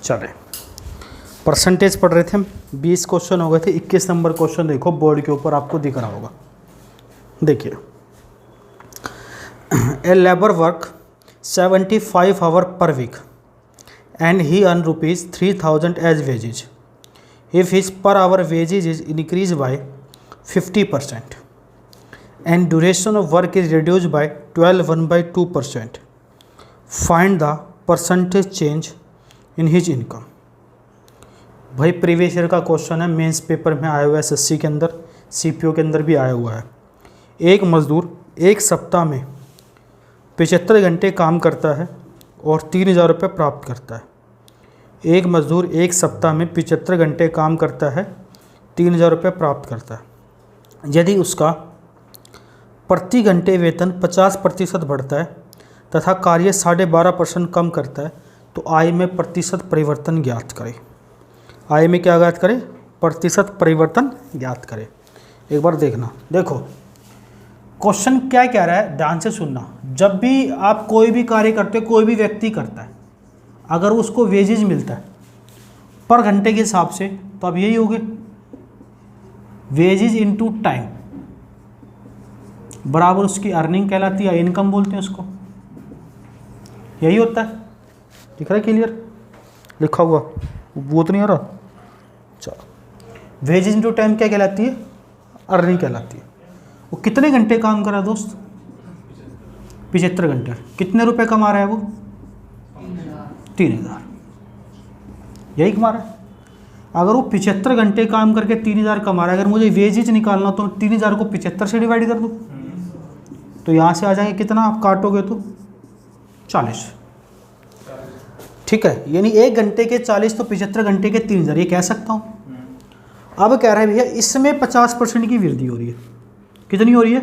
चले, परसेंटेज पढ़ रहे थे हम, 20 क्वेश्चन हो गए थे। 21 नंबर क्वेश्चन देखो बोर्ड के ऊपर आपको दिख रहा होगा। देखिए, a labour work 75 hour per week and he earn ₹3000 as wages if his per hour wages is increase by 50% and duration of work is reduced by 12.1/2%. Find the percentage change in his income. भाई previous year का question है, mains paper में आया हुआ है, SSC के अंदर, CPO के अंदर भी आया हुआ है। एक मज़दूर एक सप्ताह में 75 घंटे काम करता है और 3000 रुपये प्राप्त करता है। एक मज़दूर एक सप्ताह में 75 घंटे काम करता है, 3000 रुपये प्राप्त करता है। यदि उसका प्रति घंटे वेतन 50% बढ़ता है तथा कार्य 12.5% कम करता है तो आय में प्रतिशत परिवर्तन ज्ञात करें। आय में क्या ज्ञात करें? प्रतिशत परिवर्तन ज्ञात करें। एक बार देखना, देखो क्वेश्चन क्या कह रहा है, ध्यान से सुनना। जब भी आप कोई भी कार्य करते हो, कोई भी व्यक्ति करता है, अगर उसको वेजेज मिलता है पर घंटे के हिसाब से, तो अब यही होगे वेजेज इनटू टाइम बराबर उसकी अर्निंग कहलाती है, इनकम बोलते हैं उसको। यही होता है, दिख रहा है क्लियर लिखा हुआ? वो तो नहीं आ रहा। चलो, वेजेज इनटू टाइम क्या कहलाती है? अर्निंग कहलाती है। वो कितने घंटे काम कर रहा है दोस्त? 75 घंटे। कितने रुपए कमा रहा है वो? 3000। यही कमा रहा है। अगर वो 75 घंटे काम करके 3000 कमा रहा है, अगर मुझे वेजेज निकालना तो 3000 को 75 से डिवाइड कर दूँ तो यहाँ से आ जाएंगे कितना, आप काटोगे तो 40। ठीक है, यानी एक घंटे के 40 तो 75 घंटे के 3000, ये कह सकता हूँ। अब कह रहा है भैया इसमें 50% की वृद्धि हो रही है। कितनी हो रही है?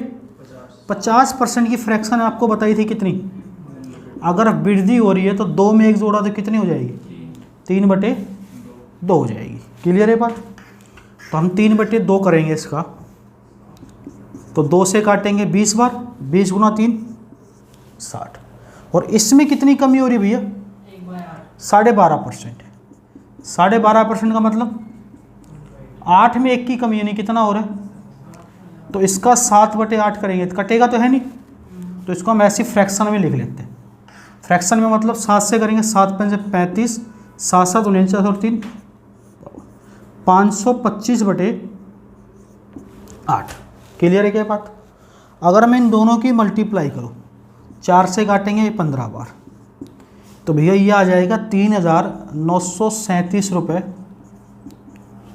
50% की फ्रैक्शन आपको बताई थी कितनी? अगर वृद्धि हो रही है तो 2 में 1 जोड़ा तो कितनी हो जाएगी? 3/2 हो जाएगी। क्लियर है बात? तो हम 3/2 करेंगे इसका, तो 2 से काटेंगे 20 बार, 20 गुना 3 60। और इसमें कितनी कमी हो रही है भैया? 12.5%। 12.5% का मतलब 8 में 1 की कमी, यानी कितना हो रहा है? तो इसका 7/8 करेंगे तो कटेगा तो है नहीं, तो इसको हम ऐसी फ्रैक्शन में लिख लेते हैं। फ्रैक्शन में मतलब 7 से करेंगे, 7 5 35, 7 7 49 और 3 525/8। क्लियर है क्या बात? अगर मैं इन दोनों की मल्टीप्लाई करूँ, 4 से काटेंगे 15 बार, तो भैया ये आ जाएगा 3937 रुपये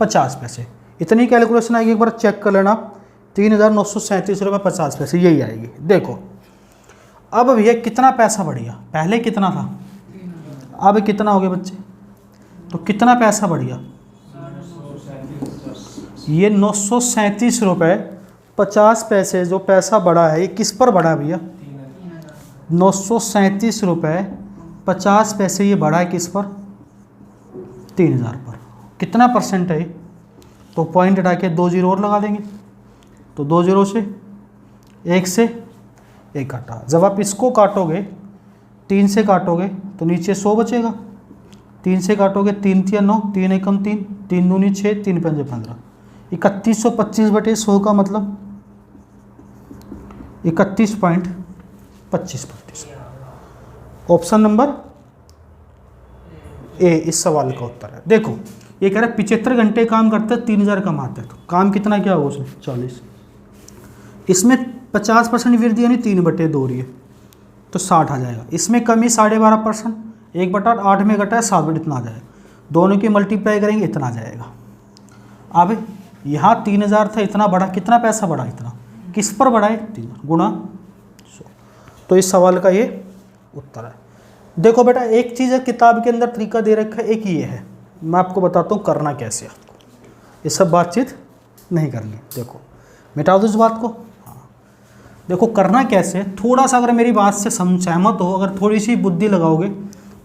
50 पैसे। इतनी कैलकुलेशन आएगी, एक बार चेक कर लेना। 3937 रुपये 50 पैसे यही आएगी। देखो अब भैया कितना पैसा बढ़ गया? पहले कितना था, अब कितना हो गया बच्चे? तो कितना पैसा बढ़ गया? ये 937 रुपये 50 पैसे जो पैसा बढ़ा है, ये किस पर बढ़ा है भैया? 937 रुपये 50 पैसे ये बढ़ा है किस पर? 3000 पर। कितना परसेंट है? तो पॉइंट हटा के 2 जीरो और लगा देंगे, तो 2 जीरो से 1 से 1 काटा। जब आप इसको काटोगे, 3 से काटोगे तो नीचे 100 बचेगा। 3 से काटोगे 3 3 9, 3 1 3, 3 दूनी 6, 3 5 15। 3125/100 का मतलब 31.25%। ऑप्शन नंबर ए इस सवाल का उत्तर है। देखो ये कह रहा है 75 घंटे काम करते हैं, 3000 कमाते हैं, तो काम कितना क्या होगा उसमें? 40। इसमें 50% वृद्धि यानी 3/2 हो रही है, तो 60 आ जाएगा। इसमें कमी 12.5%, 1/8 में घटा है 7 इतना आ जाएगा। दोनों की मल्टीप्लाई करेंगे इतना आ जाएगा। अब यहाँ 3000 था, इतना बढ़ा, कितना पैसा बढ़ा? इतना। किस पर बढ़ा है? 3 गुणा 100। तो इस सवाल का ये उत्तर है। देखो बेटा एक चीज़ है, किताब के अंदर तरीका दे रखा है, एक ये है, मैं आपको बताता हूँ करना कैसे। आपको ये सब बातचीत नहीं करनी। देखो मिटा दो इस बात को। हाँ देखो करना कैसे, थोड़ा सा अगर मेरी बात से सहमत हो, अगर थोड़ी सी बुद्धि लगाओगे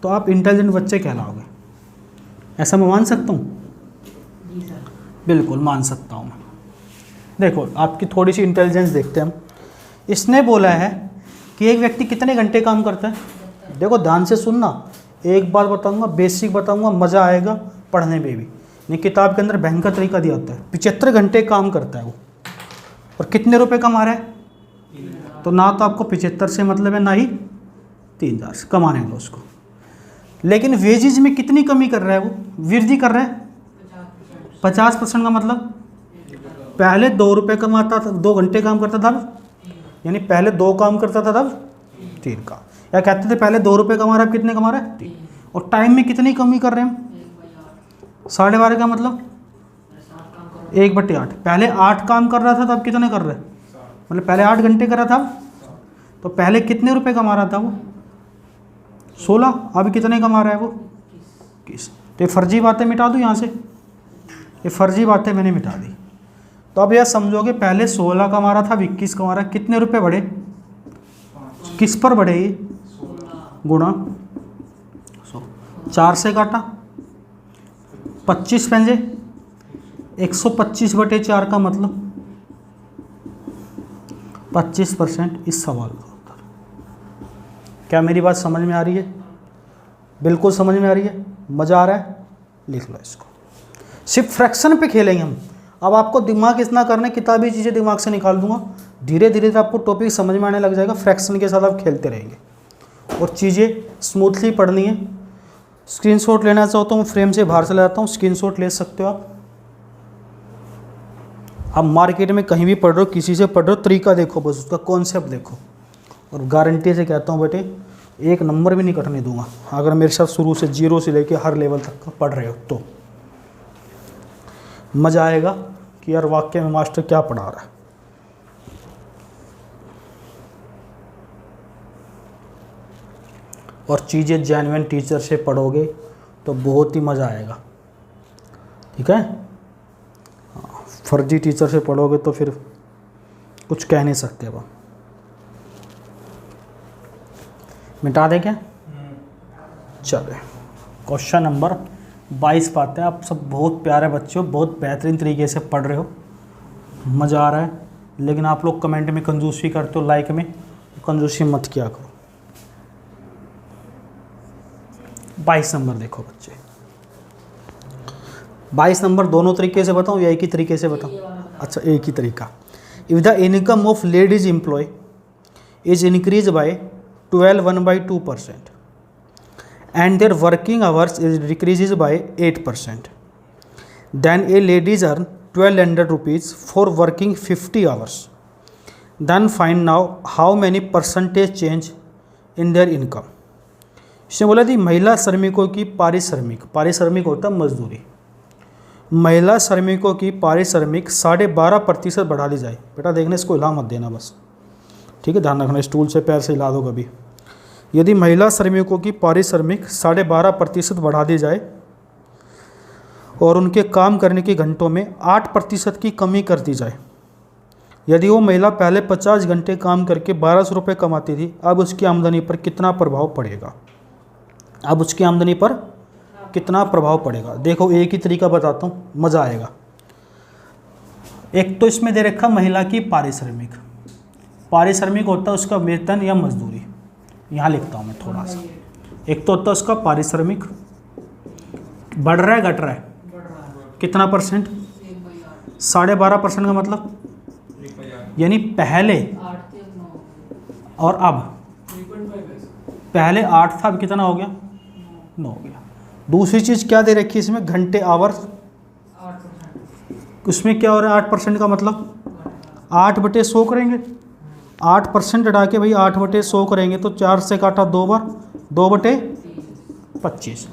तो आप इंटेलिजेंट बच्चे कहलाओगे। ऐसा मैं मान सकता हूँ? बिल्कुल मान सकता हूँ मैं। देखो आपकी थोड़ी सी इंटेलिजेंस देखते हैं हम। इसने बोला है कि एक व्यक्ति कितने घंटे काम करता है? देखो ध्यान से सुनना, एक बात बताऊंगा, बेसिक बताऊंगा, मज़ा आएगा पढ़ने में भी। ये किताब के अंदर भयंकर तरीका दिया होता है। 75 घंटे काम करता है वो, और कितने रुपए कमा रहा है? तो ना तो आपको 75 से मतलब है, ना ही 3000 से। कमाने दो उसको। लेकिन वेजेज में कितनी कमी कर रहा है वो? वृद्धि कर रहा है 50%। का मतलब पहले 2 रुपये कमाता था, 2 घंटे काम करता था, यानी पहले 2 काम करता था, तब 3 का। या कहते थे पहले 2 रुपये कमा रहा है, अब कितने कमा रहा है? 3। और टाइम में कितनी कमी कर रहे हैं हम? 12.5 का मतलब 1/8। पहले 8 काम कर रहा था, तब कितने कर रहे हैं? मतलब पहले 8 घंटे कर रहा था, तो पहले कितने रुपए कमा रहा था वो? 16। अब कितने कमा रहा है वो? 21। तो ये फर्जी बातें मिटा दूँ यहाँ से, ये फर्जी बातें मैंने मिटा दी। तो अब यह समझोगे, पहले 16 कमा रहा था, 21 कमा रहा है, कितने रुपए बढ़े? किस पर बढ़े? ये गुणा 4 से काटा 25 पंजे 125/4 का मतलब 25% इस सवाल का उत्तर। क्या मेरी बात समझ में आ रही है? बिल्कुल समझ में आ रही है? मज़ा आ रहा है? लिख लो इसको। सिर्फ फ्रैक्शन पे खेलेंगे हम। अब आपको दिमाग इतना करना है, किताबी चीज़ें दिमाग से निकाल दूंगा, धीरे धीरे आपको टॉपिक समझ में आने लग जाएगा। फ्रैक्शन के साथ आप खेलते रहेंगे और चीज़ें स्मूथली पढ़नी है। स्क्रीनशॉट लेना चाहो तो मैं फ्रेम से बाहर चला जाता हूँ, स्क्रीनशॉट ले सकते हो आप। आप मार्केट में कहीं भी पढ़ रहे हो, किसी से पढ़ रहे हो, तरीका देखो, बस उसका कॉन्सेप्ट देखो। और गारंटी से कहता हूँ बेटे, 1 नंबर भी नहीं कटने दूंगा अगर मेरे साथ शुरू से 0 से लेके हर लेवल तक का पढ़ रहे हो तो। मज़ा आएगा कि यार वाकई में मास्टर क्या पढ़ा रहा है। और चीज़ें जेन्युइन टीचर से पढ़ोगे तो बहुत ही मज़ा आएगा, ठीक है। फर्जी टीचर से पढ़ोगे तो फिर कुछ कह नहीं सकते। अब मिटा दें क्या? चले, क्वेश्चन नंबर 22 पाते हैं। आप सब बहुत प्यारे बच्चे हो, बहुत बेहतरीन तरीके से पढ़ रहे हो, मज़ा आ रहा है। लेकिन आप लोग कमेंट में कंजूसी करते हो, लाइक में कंजूसी मत किया करो। 22 नंबर देखो बच्चे, 22 नंबर दोनों तरीके से बताऊं या एक ही तरीके से बताऊं? अच्छा, एक ही तरीका। If the income of ladies employ is increase by 12.1/2% and their working hours is decreases by 8%, then a ladies earn 1200 rupees for working 50 hours. Then find now how many percentage change in their income. इसने बोला थी महिला श्रमिकों की पारिश्रमिक होता है मजदूरी। महिला श्रमिकों की पारिश्रमिक 12.5% बढ़ा दी जाए। बेटा देखने, इसको हिला मत देना बस, ठीक है, ध्यान रखना, स्टूल से पैर से हिला दो कभी। यदि महिला श्रमिकों की पारिश्रमिक 12.5% बढ़ा दी जाए और उनके काम करने के घंटों में 8% की कमी कर दी जाए। यदि वो महिला पहले 50 घंटे काम करके 1200 रुपये कमाती थी, अब उसकी आमदनी पर कितना प्रभाव पड़ेगा? अब उसकी आमदनी पर कितना प्रभाव पड़ेगा? देखो, एक ही तरीका बताता हूँ, मज़ा आएगा। एक तो इसमें दे रखा महिला की पारिश्रमिक होता है उसका वेतन या मजदूरी। यहाँ लिखता हूँ मैं थोड़ा सा। एक तो होता है उसका पारिश्रमिक, बढ़ रहा है घट रहा है? कितना परसेंट? 12.5% का मतलब, यानी पहले और अब, पहले 8 था, अब कितना हो गया? 9 हो गया। दूसरी चीज़ क्या दे रखी है इसमें? घंटे, आवर्स। उसमें क्या हो रहा है? 8% का मतलब 8/100 करेंगे। 8% हटा के भाई 8/100 करेंगे तो 4 से काटा 2 बार, 2/25,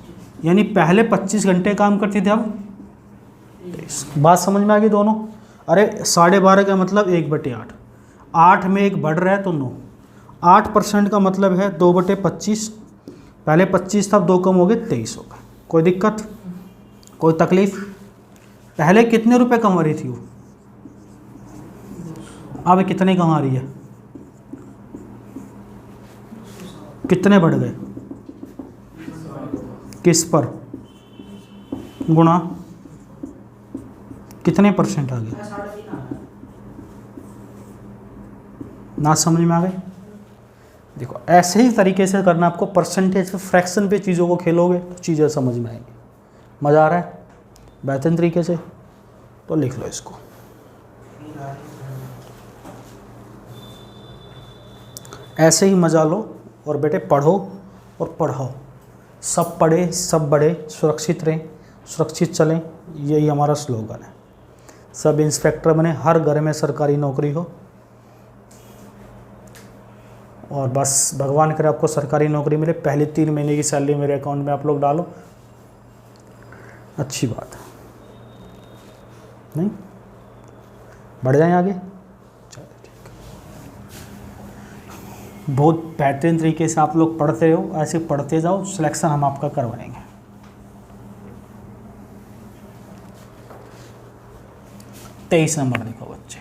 यानी पहले 25 घंटे काम करते थे, अब 23। बात समझ में आ गई दोनों? अरे 12.5 का मतलब 1/8, 8 में 1 बढ़ रहा है तो 9। 8% का मतलब है 2/25, पहले 25 था, 2 कम हो गए, 23 हो गए। कोई दिक्कत, कोई तकलीफ? पहले कितने रुपए कमा रही थी वो, अब कितने कमा रही है? कितने बढ़ गए? किस पर? गुणा कितने परसेंट आ गए? ना समझ में आ गए? देखो ऐसे ही तरीके से करना आपको, परसेंटेज पे फ्रैक्शन पे चीज़ों को खेलोगे तो चीज़ें समझ में आएंगी। मज़ा आ रहा है बेहतरीन तरीके से, तो लिख लो इसको। ऐसे ही मज़ा लो और बेटे पढ़ो और पढ़ाओ। सब पढ़े, सब बढ़े, सुरक्षित रहें, सुरक्षित चलें, यही हमारा स्लोगन है। सब इंस्पेक्टर बने, हर घर में सरकारी नौकरी हो, और बस भगवान करे आपको सरकारी नौकरी मिले। पहले 3 महीने की सैलरी मेरे अकाउंट में आप लोग डालो, अच्छी बात है, नहीं बढ़ जाएं आगे। चलो ठीक, बहुत बेहतरीन तरीके से आप लोग पढ़ते हो, ऐसे पढ़ते जाओ, सिलेक्शन हम आपका करवाएंगे। तेईस नंबर देखो बच्चे,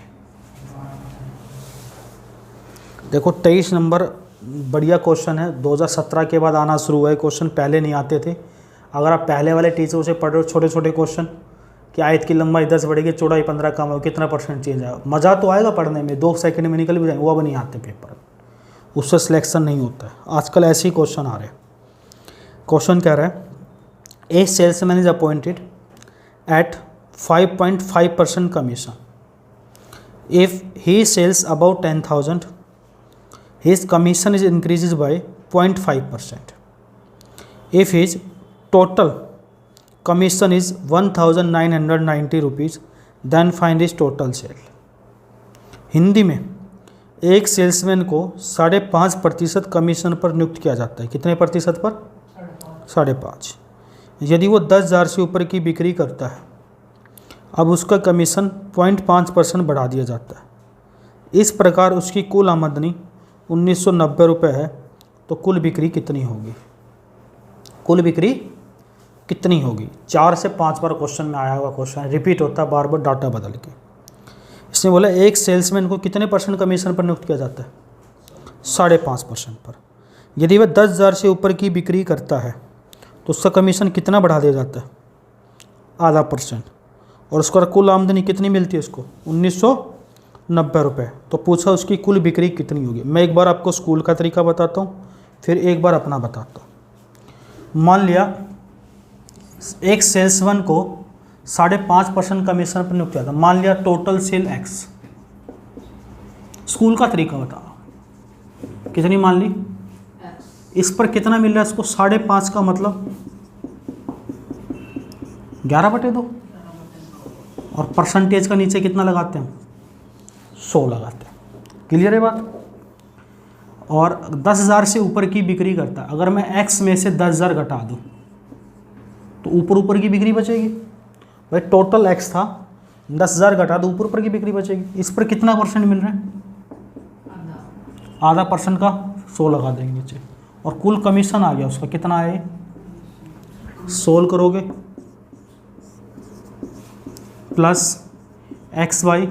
देखो 23 नंबर बढ़िया क्वेश्चन है। 2017 के बाद आना शुरू हुआ है क्वेश्चन, पहले नहीं आते थे। अगर आप पहले वाले टीचरों से पढ़ रहे हो छोटे छोटे क्वेश्चन कि आयत की लंबाई 10 बढ़ेगी, चौड़ाई 15 कम हो, कितना परसेंट चेंज आएगा, मज़ा तो आएगा पढ़ने में, 2 सेकंड में निकल भी जाएंगे, वो अब नहीं आते पेपर, उससे सिलेक्शन नहीं होता है। आजकल ऐसे ही क्वेश्चन आ रहे हैं। क्वेश्चन कह रहा है a salesman is appointed at 5.5% commission if he sales about 10,000, his commission is increases by 0.5%. If his total commission is 1,990 rupees, then find his total sale. Hindi में एक सेल्समैन को 5.5% कमीशन पर नियुक्त किया जाता है। कितने प्रतिशत पर? 5.5। यदि वो 10,000 से ऊपर की बिक्री करता है, अब उसका कमीशन 0.5% बढ़ा दिया जाता है। इस प्रकार उसकी कुल आमदनी 1990 रुपये है, तो कुल बिक्री कितनी होगी? कुल बिक्री कितनी होगी? 4 से 5 बार क्वेश्चन में आया हुआ क्वेश्चन, रिपीट होता है बार बार डाटा बदल के। इसने बोला एक सेल्समैन को कितने % कमीशन पर नियुक्त किया जाता है? 5.5% पर। यदि वह 10,000 से ऊपर की बिक्री करता है तो उसका कमीशन कितना बढ़ा दिया जाता है? 0.5%। और उसका कुल आमदनी कितनी मिलती है उसको? 1990 रुपये। तो पूछा उसकी कुल बिक्री कितनी होगी। मैं एक बार आपको स्कूल का तरीका बताता हूँ, फिर एक बार अपना बताता हूँ। मान लिया एक सेल्समैन को 5.5% कमीशन पर नियुक्त किया था। मान लिया टोटल सेल X। स्कूल का तरीका बता, कितनी मान ली? इस पर कितना मिल रहा है इसको? 5.5 का मतलब 11/2। और परसेंटेज का नीचे कितना लगाते हैं? 100 लगाते हैं। क्लियर है बात? और 10,000 से ऊपर की बिक्री करता है। अगर मैं X में से 10,000 घटा दूं तो ऊपर की बिक्री बचेगी। भाई टोटल X था, 10,000 घटा दो, ऊपर की बिक्री बचेगी। इस पर कितना % मिल रहा है? 0.5% का 100 लगा देंगे नीचे, और कुल कमीशन आ गया उसका कितना है? 16 करोगे प्लस XY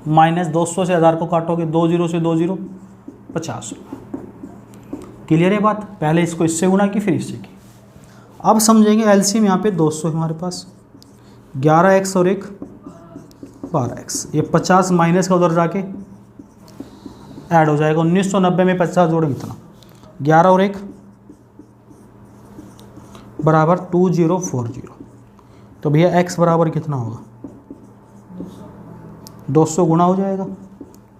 माइनस 200 से 1000 को काटोगे, 20 से 20 50। क्लियर है बात? पहले इसको इससे गुना की, फिर इससे की। अब समझेंगे एलसीएम यहाँ पे 200 है हमारे पास, 11x और एक 12x। ये 50 माइनस का उधर जाके ऐड हो जाएगा। 1990 में 50 जोड़ेंगे इतना, 11 और एक बराबर 2040। तो भैया x बराबर कितना होगा? 200 गुना हो जाएगा,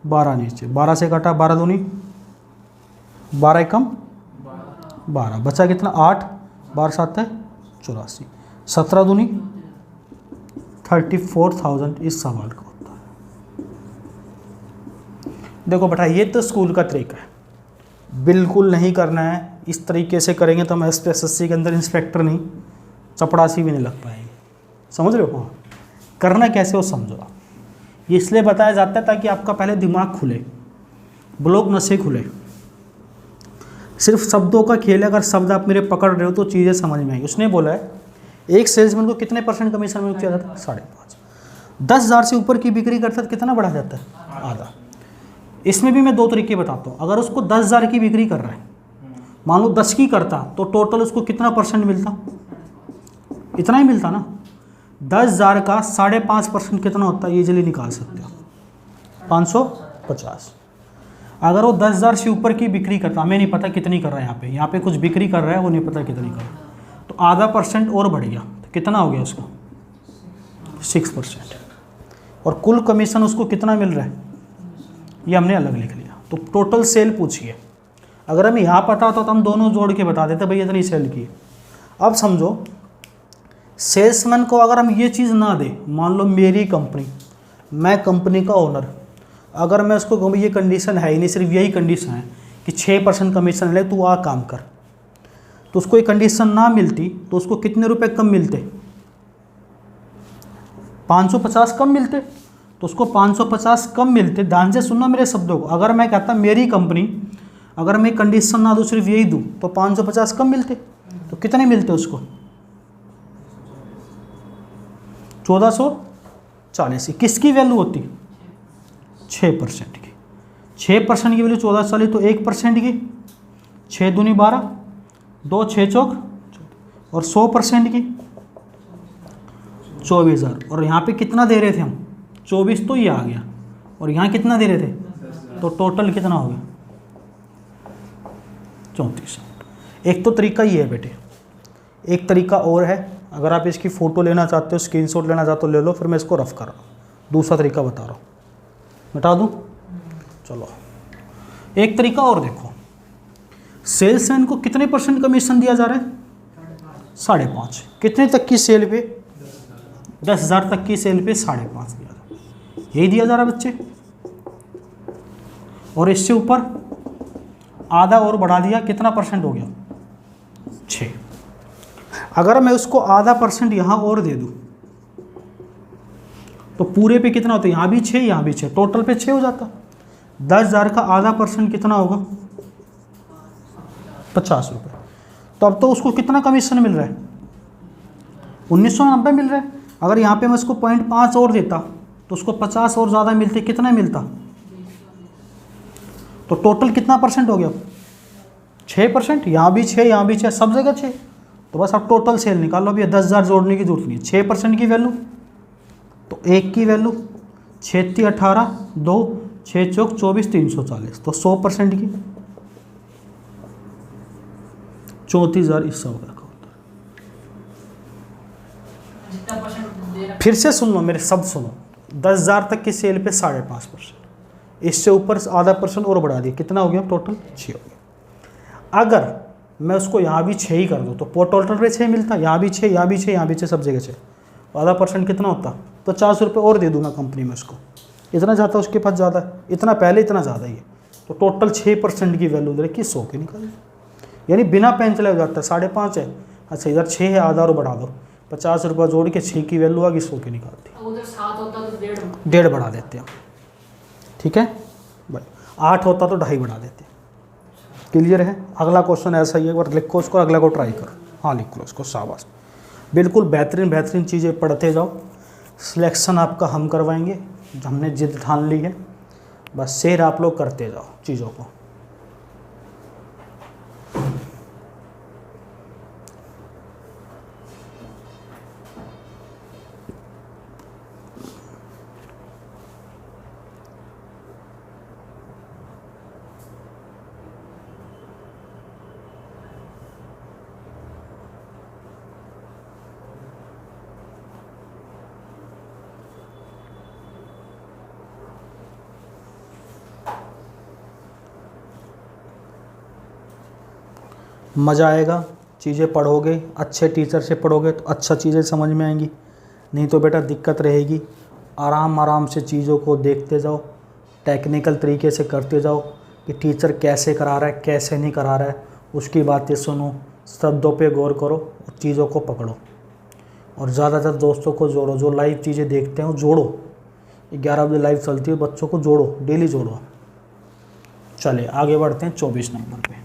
12 नीचे, 12 से काटा 12 दूनी 12 कम 12, बचा कितना? 8, 12 7 है 84, 17 दूनी 34,000 इस सवाल का होता है। देखो बेटा ये तो स्कूल का तरीका है, बिल्कुल नहीं करना है। इस तरीके से करेंगे तो हम SPSSC के अंदर इंस्पेक्टर नहीं, चपड़ासी भी नहीं लग पाएंगे। समझ रहे हो? हाँ, करना कैसे हो समझो आप। ये इसलिए बताया जाता है ताकि आपका पहले दिमाग खुले, ब्लॉक नसें खुले। सिर्फ शब्दों का खेल है, अगर शब्द आप मेरे पकड़ रहे हो तो चीज़ें समझ में आएंगी। उसने बोला है एक सेल्समैन को कितने % कमीशन में किया जाता है? 5.5। 10,000 से ऊपर की बिक्री करता है तो कितना बढ़ा जाता है? आधा। इसमें भी मैं 2 तरीके बताता हूँ। अगर उसको 10,000 की बिक्री कर रहा है, मान लो 10 की करता, तो टोटल उसको कितना % मिलता? इतना ही मिलता ना। 10,000 का 5.5% कितना होता है? ये इजीली निकाल सकते हो, 550। अगर वो 10,000 से ऊपर की बिक्री करता, हमें नहीं पता कितनी कर रहा है, यहाँ पे कुछ बिक्री कर रहा है, वो नहीं पता कितनी कर रहा है, तो आधा % और बढ़ गया, तो कितना हो गया उसका 6%। और कुल कमीशन उसको कितना मिल रहा है ये हमने अलग लिख लिया। तो टोटल सेल पूछिए, अगर हमें यहाँ पता होता तो हम दोनों जोड़ के बता देते भाई इतनी सेल की। अब समझो सेल्समैन को अगर हम ये चीज़ ना दे, मान लो मेरी कंपनी, मैं कंपनी का ओनर, अगर मैं उसको कहूँ ये कंडीशन है ही नहीं, सिर्फ यही कंडीशन है कि 6% कमीशन ले, तू आ काम कर, तो उसको ये कंडीशन ना मिलती तो उसको कितने रुपए कम मिलते, 550 कम मिलते, तो उसको 550 कम मिलते। ध्यान से सुनना मेरे शब्दों को, अगर मैं कहता मेरी कंपनी, अगर मैं कंडीशन ना दूँ सिर्फ यही दूँ तो 550 कम मिलते, तो कितने मिलते उसको 1440। किसकी वैल्यू होती 6% की, 6% की वैल्यू 1440, तो 1% की 6 दूनी 12, 2 6 चौक, और 100% की 24,000। और यहाँ पे कितना दे रहे थे हम 24, तो ये आ गया, और यहाँ कितना दे रहे थे, तो टोटल कितना हो गया 34। एक तो तरीका ये है बेटे, एक तरीका और है, अगर आप इसकी फ़ोटो लेना चाहते हो, स्क्रीनशॉट लेना चाहते हो ले लो, फिर मैं इसको रफ कर रहा हूँ। दूसरा तरीका बता रहा हूँ, बता दूँ, चलो एक तरीका और देखो, सेल्समैन को कितने % कमीशन दिया जा रहा है 5.5, कितने तक की सेल पे 10,000 तक की सेल पे 5.5 दिया जा रहा है, यही दिया जा रहा है बच्चे। और इससे ऊपर आधा और बढ़ा दिया, कितना % हो गया 6। अगर मैं उसको आधा % यहाँ और दे दूँ तो पूरे पे कितना होता है, यहाँ भी 6 यहाँ भी 6, टोटल पे 6 हो जाता। 10,000 का आधा % कितना होगा 50 रुपये। तो अब तो उसको कितना कमीशन मिल रहा है 1990 मिल रहा है। अगर यहाँ पे मैं उसको 0.5 और देता तो उसको 50 और ज़्यादा मिलते, कितना मिलता, तो टोटल कितना % हो गया 6%। यहाँ भी 6 यहाँ भी 6, सब जगह 6। तो बस आप टोटल सेल निकालो, अभी 10,000 जोड़ने की जरूरत नहीं है। 6% की वैल्यू, तो 1 की वैल्यू 6 × 18, 2 6 चौक 24, 340, तो 100% की 34,000 इस सौ का। फिर से सुन लो, मेरे शब्द सुनो, 10,000 तक की सेल पे 5.5%, इससे ऊपर आधा % और बढ़ा दिया, कितना हो गया टोटल 6 हो गया। अगर मैं उसको यहाँ भी 6 ही कर दूँ तो टोटल पे 6 मिलता, यहाँ भी 6 यहाँ भी 6 यहाँ भी 6, सब जगह 6, तो आधा % कितना होता, तो 50 रुपये और दे दूंगा कंपनी में उसको, इतना जाता उसके पास ज़्यादा है, इतना पहले इतना ज़्यादा ही है, तो टोटल 6% की वैल्यू दे रखी 100 की निकाल, यानी बिना पेन चले हो जाता है। 5.5 है, अच्छा इधर 6 है, आधा और बढ़ा दो, 50 रुपये जोड़ के 6 की वैल्यू आ गई, 100 की निकालती, उधर 7 होता तो 1.5 बढ़ा देते हैं, ठीक है भाई। 8 होता तो 2.5 बढ़ा देते हैं। क्लियर है। अगला क्वेश्चन ऐसा ही है, एक बार लिखो उसको, अगला को ट्राई करो। हाँ लिख लो उसको, शाबाश, बिल्कुल बेहतरीन बेहतरीन चीज़ें पढ़ते जाओ। सिलेक्शन आपका हम करवाएंगे, हमने जिद ठान ली है, बस शेयर आप लोग करते जाओ चीज़ों को। मज़ा आएगा, चीज़ें पढ़ोगे, अच्छे टीचर से पढ़ोगे तो अच्छा चीज़ें समझ में आएंगी, नहीं तो बेटा दिक्कत रहेगी। आराम आराम से चीज़ों को देखते जाओ, टेक्निकल तरीके से करते जाओ कि टीचर कैसे करा रहा है कैसे नहीं करा रहा है, उसकी बातें सुनो, शब्दों पे गौर करो, चीज़ों को पकड़ो, और ज़्यादातर दोस्तों को जोड़ो, जो लाइव चीज़ें देखते हैं जोड़ो। 11 बजे लाइव चलती है, बच्चों को जोड़ो, डेली जोड़ो। चलिए आगे बढ़ते हैं 24 नंबर पे।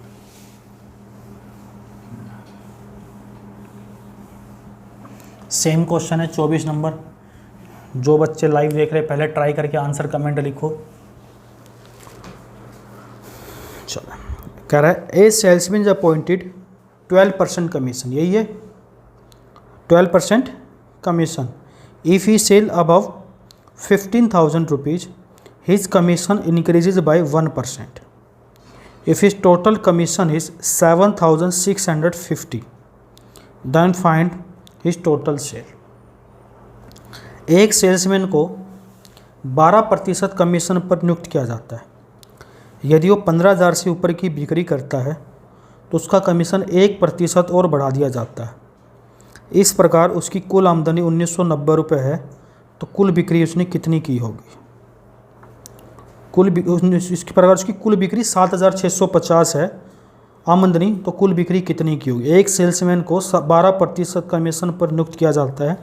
सेम क्वेश्चन है 24 नंबर। जो बच्चे लाइव देख रहे हैं पहले ट्राई करके आंसर कमेंट लिखो। चलो कह रहा है a salesman is appointed 12% commission, यही है 12% commission. If he sale above 15,000 rupees his commission increases by 1%। If his total commission is 7,650, then find his total sale. एक सेल्समैन को 12% कमीशन पर नियुक्त किया जाता है। यदि वो 15,000 से ऊपर की बिक्री करता है तो उसका कमीशन 1% और बढ़ा दिया जाता है। इस प्रकार उसकी कुल आमदनी 1990 रुपये है, तो कुल बिक्री उसने कितनी की होगी? इसके प्रकार उसकी कुल बिक्री 7,650 है आमदनी, तो कुल बिक्री कितनी की होगी? एक सेल्समैन को 12% कमीशन पर नियुक्त किया जाता है।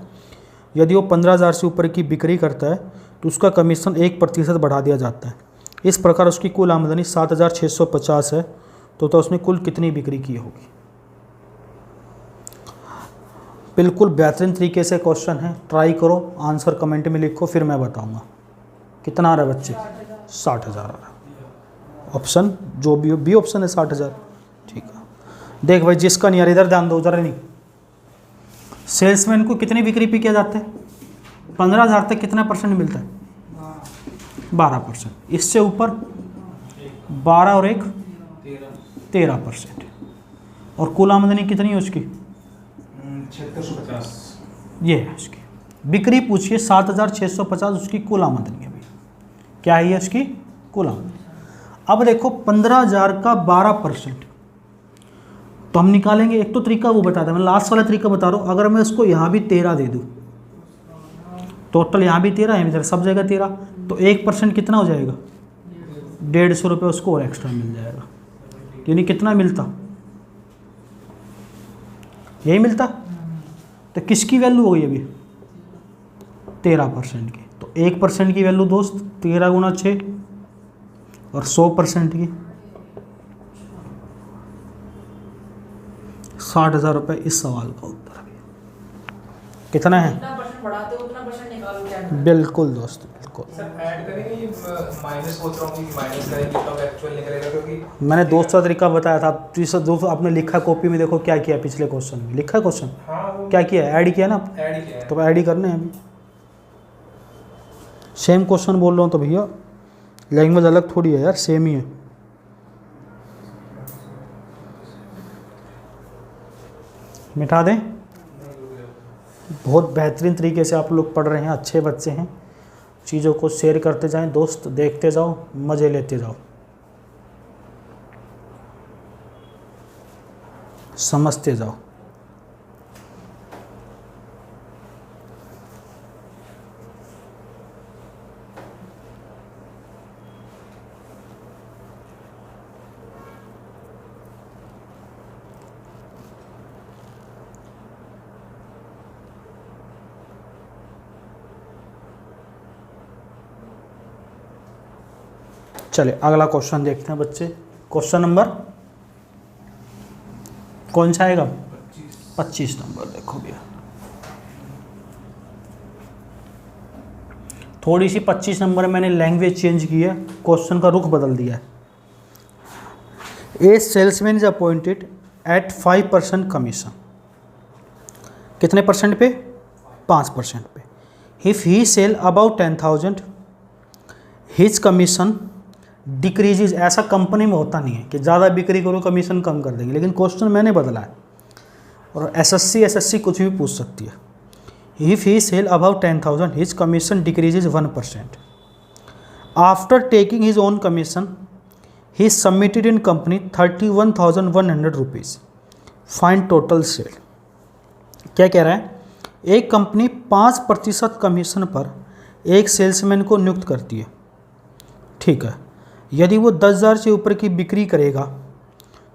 यदि वो 15,000 से ऊपर की बिक्री करता है तो उसका कमीशन 1% बढ़ा दिया जाता है। इस प्रकार उसकी कुल आमदनी 7,650 है, तो उसने कुल कितनी बिक्री की होगी? बिल्कुल बेहतरीन तरीके से क्वेश्चन है, ट्राई करो, आंसर कमेंट में लिखो, फिर मैं बताऊंगा। कितना आ रहा है बच्चे? 60,000 आ रहा है। ऑप्शन जो भी ऑप्शन है 60,000। ठीक है, देख भाई जिसका नहीं आ रहा इधर ध्यान दो, उधर नहीं। सेल्समैन को कितनी बिक्री पे किया जाता है? 15,000 तक कितना परसेंट मिलता है? 12%। इससे ऊपर 12 और 1 13%। और कुल आमदनी कितनी है उसकी? 7650। ये है उसकी बिक्री। पूछिए 7,650 उसकी कुल आमदनी है भैया। क्या है उसकी कुल आमदनी? अब देखो 15,000 का 12%, तो हम निकालेंगे। एक तो तरीका वो बताता है, मैं लास्ट वाला तरीका बता रहा हूँ। अगर मैं उसको यहाँ भी 13 दे दूँ, टोटल यहाँ भी 13 है, सब जगह 13, तो 1% कितना हो जाएगा? 150 रुपये उसको और एक्स्ट्रा मिल जाएगा। यानी कितना मिलता? यही मिलता। तो किसकी वैल्यू हो गई अभी? 13% की। तो 1% की वैल्यू दोस्त 13 गुना 6 और 100% की 60,000 रुपये। इस सवाल का उत्तर अभी कितना है? बिल्कुल दोस्त, बिल्कुल। मैंने दूसरा तरीका बताया था। दोस्तों आपने लिखा कॉपी में, देखो क्या किया पिछले क्वेश्चन में, लिखा क्वेश्चन क्या किया? ऐड किया ना, तो ऐड ही करने हैं अभी। सेम क्वेश्चन बोल रहा हूँ तो भैया लैंग्वेज अलग थोड़ी है यार, सेम ही है। मिटा दें? बहुत बेहतरीन तरीके से आप लोग पढ़ रहे हैं, अच्छे बच्चे हैं। चीज़ों को शेयर करते जाएं दोस्त, देखते जाओ, मज़े लेते जाओ, समझते जाओ। चलिए अगला क्वेश्चन देखते हैं बच्चे। क्वेश्चन नंबर कौन सा आएगा? 25 नंबर। देखो भैया थोड़ी सी 25 नंबर मैंने लैंग्वेज चेंज की है, क्वेश्चन का रुख बदल दिया है। A salesman is appointed at 5% commission. कितने परसेंट पे? 5% पे। If he sale about 10,000 his commission decreases. ऐसा कंपनी में होता नहीं है कि ज़्यादा बिक्री करो कमीशन कम कर देंगे, लेकिन क्वेश्चन मैंने बदला है। और एसएससी कुछ भी पूछ सकती है। If he sale about 10,000 his commission decreases 1%। After taking his own commission he submitted in company 31,100 rupees. Find total sale. क्या कह रहा है? एक कंपनी 5% कमीशन पर एक सेल्समैन को नियुक्त करती है, ठीक है। यदि वो 10,000 से ऊपर की बिक्री करेगा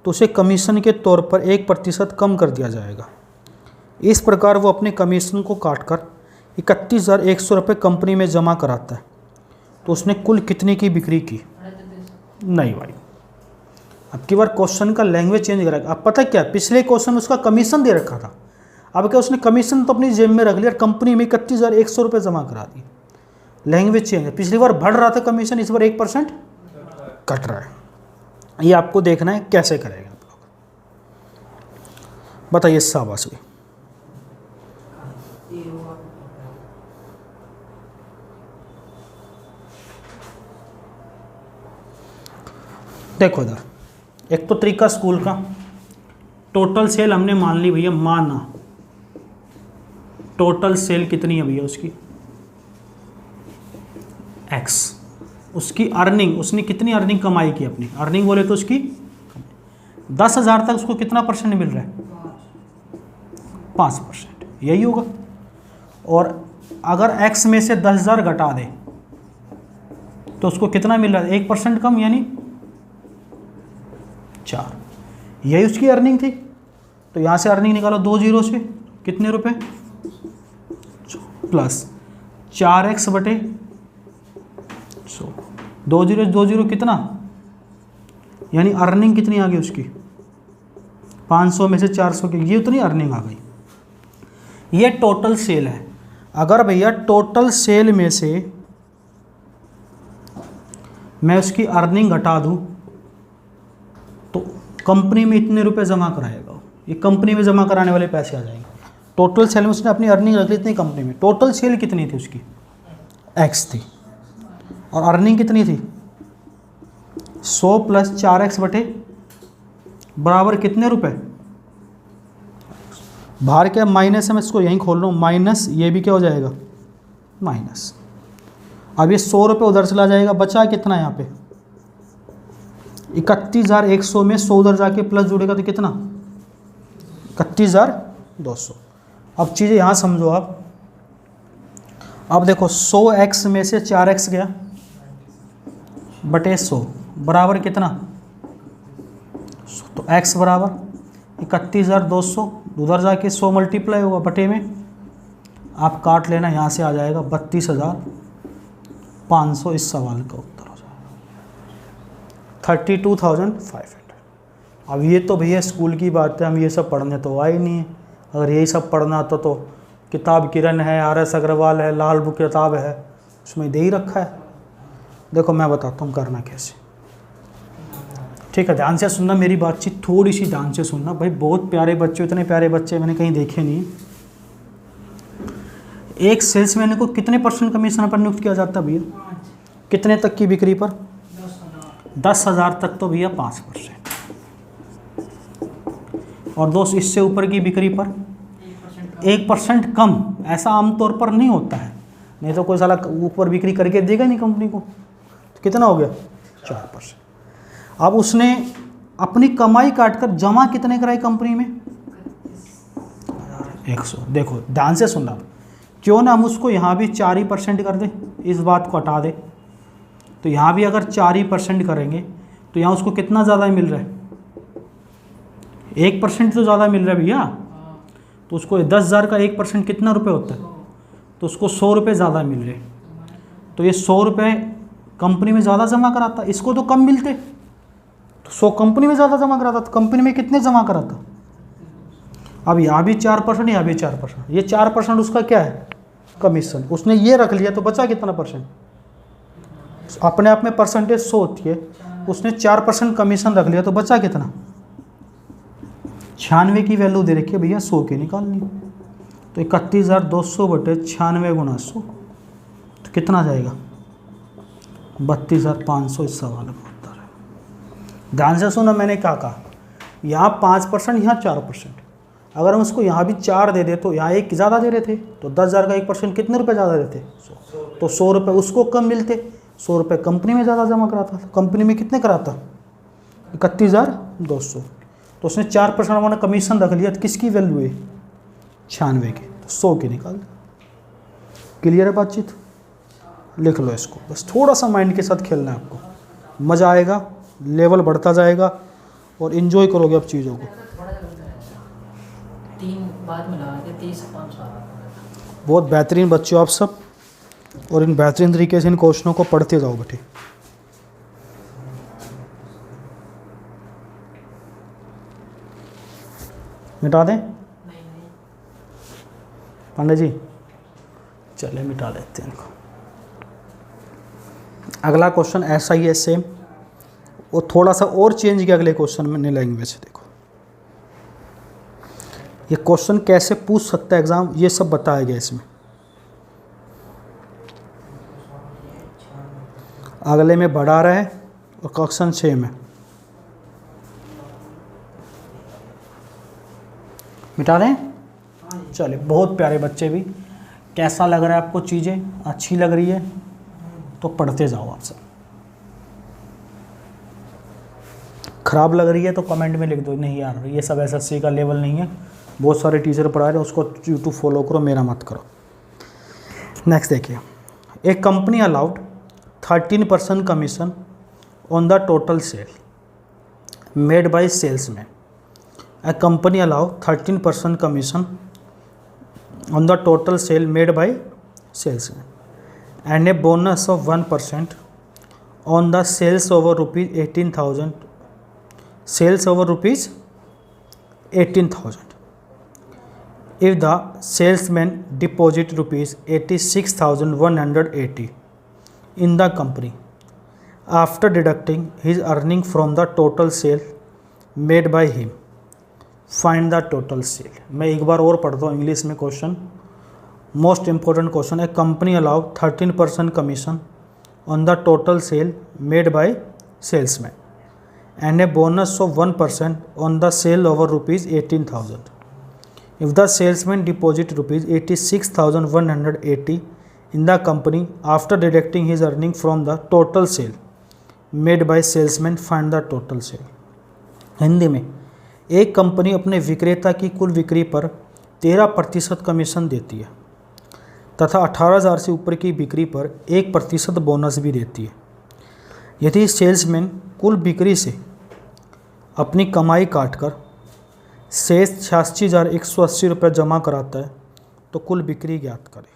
तो उसे कमीशन के तौर पर 1% कम कर दिया जाएगा। इस प्रकार वो अपने कमीशन को काटकर 31,100 रुपये कंपनी में जमा कराता है। तो उसने कुल कितने की बिक्री की? नहीं भाई, अब की बार क्वेश्चन का लैंग्वेज चेंज करेगा। अब पता क्या, पिछले क्वेश्चन उसका कमीशन दे रखा था, अब क्या उसने कमीशन तो अपनी जेब में रख लिया, कंपनी में 31,100 रुपये जमा करा दिए। लैंग्वेज चेंज है। पिछली बार बढ़ रहा था कमीशन, इस बार 1% कट रहा है। ये आपको देखना है कैसे करेगा आप लोग, बताइए। शाबाश भाई। देखो इधर एक तो तरीका स्कूल का, टोटल सेल हमने मान ली भैया, माना टोटल सेल कितनी है भैया उसकी एक्स, उसकी अर्निंग, उसने कितनी अर्निंग कमाई की, अपनी अर्निंग बोले तो उसकी 10,000 तक उसको कितना परसेंट मिल रहा है, 5%, यही होगा। और अगर एक्स में से 10,000 घटा दे तो उसको कितना मिल रहा है, 1% कम, यानी 4, यही उसकी अर्निंग थी। तो यहाँ से अर्निंग निकालो 2 जीरो से, कितने रुपए, प्लस 4x बटे 100, 2 जीरो कितना, यानी अर्निंग कितनी आ गई उसकी, 500 में से 400 की, ये उतनी अर्निंग आ गई। ये टोटल सेल है। अगर भैया टोटल सेल में से मैं उसकी अर्निंग घटा दूं तो कंपनी में इतने रुपए जमा कराएगा, ये कंपनी में जमा कराने वाले पैसे आ जाएंगे। टोटल सेल में उसने अपनी अर्निंग रख ली इतनी, कंपनी में टोटल सेल कितनी थी उसकी, एक्स थी, और अर्निंग कितनी थी 100 प्लस 4x बटे बराबर कितने रुपए, बाहर क्या माइनस है, मैं इसको यहीं खोल रहा हूँ, माइनस ये भी क्या हो जाएगा माइनस। अब ये 100 रुपये उधर चला जाएगा, बचा कितना यहाँ पे 31,100 में 100 उधर जाके प्लस जुड़ेगा तो कितना 31,200। अब चीज़ें यहाँ समझो आप, अब देखो 100x में से 4x गया बटे 100 बराबर कितना, तो x बराबर 31,200, उधर जाके 100 मल्टीप्लाई होगा बटे में, आप काट लेना, यहाँ से आ जाएगा 32,500, इस सवाल का उत्तर हो जाएगा 32,500। अब ये तो भैया स्कूल की बात है, हम ये सब पढ़ने तो आए नहीं है। अगर यही सब पढ़ना आता तो किताब किरण है, RS अग्रवाल है, लाल बुक किताब है, उसमें दे ही रखा है। देखो मैं बताता हूँ करना कैसे, ठीक है, ध्यान से सुनना मेरी बातचीत, थोड़ी सी ध्यान से सुनना भाई, बहुत प्यारे बच्चे, इतने प्यारे बच्चे मैंने कहीं देखे नहीं। एक सेल्समैन को कितने % कमीशन पर नियुक्त किया जाता है भैया, कितने तक की बिक्री पर, 10,000 तक तो भैया 5%, और दोस्त इससे ऊपर की बिक्री पर 1% कम, ऐसा आमतौर पर नहीं होता है, नहीं तो कोई साला ऊपर बिक्री करके देगा नहीं कंपनी को। तो कितना हो गया 4%। अब उसने अपनी कमाई काटकर जमा कितने कराई कंपनी में 100। देखो ध्यान से सुनना, क्यों ना हम उसको यहाँ भी 4% कर दें, इस बात को हटा दे, तो यहाँ भी अगर 4% करेंगे तो यहाँ उसको कितना ज़्यादा मिल रहा है, 1% तो ज़्यादा मिल रहा है भैया। तो उसको 10,000 का 1% कितना रुपए होता है, तो उसको 100 रुपये ज़्यादा मिल रहे, तो ये 100 रुपये कंपनी में ज़्यादा जमा कराता, इसको तो कम मिलते, तो 100 कंपनी में ज़्यादा जमा कराता, तो कंपनी में कितने जमा कराता। अब यहाँ भी 4%, यहाँ भी 4%, ये 4% उसका क्या है कमीशन, उसने ये रख लिया तो बचा कितना %, अपने आप में परसेंटेज 100 होती है, उसने 4% कमीशन रख लिया तो बचा कितना, 96 की वैल्यू दे रखी है भैया, 100 की निकालनी, तो 31,200 बटे 96 गुना 100, तो कितना जाएगा 32,500, इस सवाल का उत्तर है। ध्यान से सुनो मैंने क्या कहा, यहाँ 5%, यहाँ 4%, अगर हम उसको यहाँ भी 4 दे दे तो यहाँ 1 ज़्यादा दे रहे थे, तो 10,000 का 1% कितने रुपए ज़्यादा देते, 100, तो 100 रुपये उसको कम मिलते, 100 रुपये कंपनी में ज़्यादा जमा कराता, कंपनी में कितने कराता 31,200, तो उसने 4% हमारा कमीशन रख लिया, तो किसकी वैल्यू है 96 की, तो 100 की निकाल दे। क्लियर है बातचीत, लिख लो इसको, बस थोड़ा सा माइंड के साथ खेलना है आपको, मज़ा आएगा, लेवल बढ़ता जाएगा और इन्जॉय करोगे अब चीज़ों को। 3 बाद में लगा के 30-500। बहुत बेहतरीन बच्चे हो आप सब, और इन बेहतरीन तरीके से इन क्वेश्चनों को पढ़ते जाओ बेटे। मिटा दें पांडे जी, चले मिटा लेते हैं इनको। अगला क्वेश्चन ऐसा ही है सेम, वो थोड़ा सा और चेंज किया अगले क्वेश्चन में लैंग्वेज। देखो ये क्वेश्चन कैसे पूछ सकता है एग्जाम, ये सब बताया गया इसमें। अगले में बढ़ा रहा है और क्वेश्चन 6 में मिटा दें? चलिए, बहुत प्यारे बच्चे भी। कैसा लग रहा है आपको? चीज़ें अच्छी लग रही है तो पढ़ते जाओ आप सब। ख़राब लग रही है तो कमेंट में लिख दो, नहीं यार ये सब एसएससी का लेवल नहीं है, बहुत सारे टीचर पढ़ा रहे हैं, उसको यूट्यूब फॉलो करो, मेरा मत करो। नेक्स्ट देखिए, a company allowed 13% commission on the total sale made by salesman. A company allow 13% commission on the total sale made by salesman and a bonus of 1% on the sales over rupees 18,000. Sales over rupees 18,000. If the salesman deposit rupees 86,180 in the company after deducting his earning from the total sale made by him, find the total sale. मैं एक बार और पढ़ता हूँ English में question, most important question है। Company allow 13% commission on the total sale made by salesman and a bonus of 1% on the sale over rupees 18,000। If the salesman deposit rupees 86,180 in the company after deducting his earning from the total sale made by salesman, find the total sale. Hindi में, एक company अपने विक्रेता की कुल बिक्री पर 13% commission देती है तथा 18,000 से ऊपर की बिक्री पर 1% बोनस भी देती है। यदि सेल्समैन कुल बिक्री से अपनी कमाई काटकर शेष 86,180 रुपये जमा कराता है तो कुल बिक्री ज्ञात करें।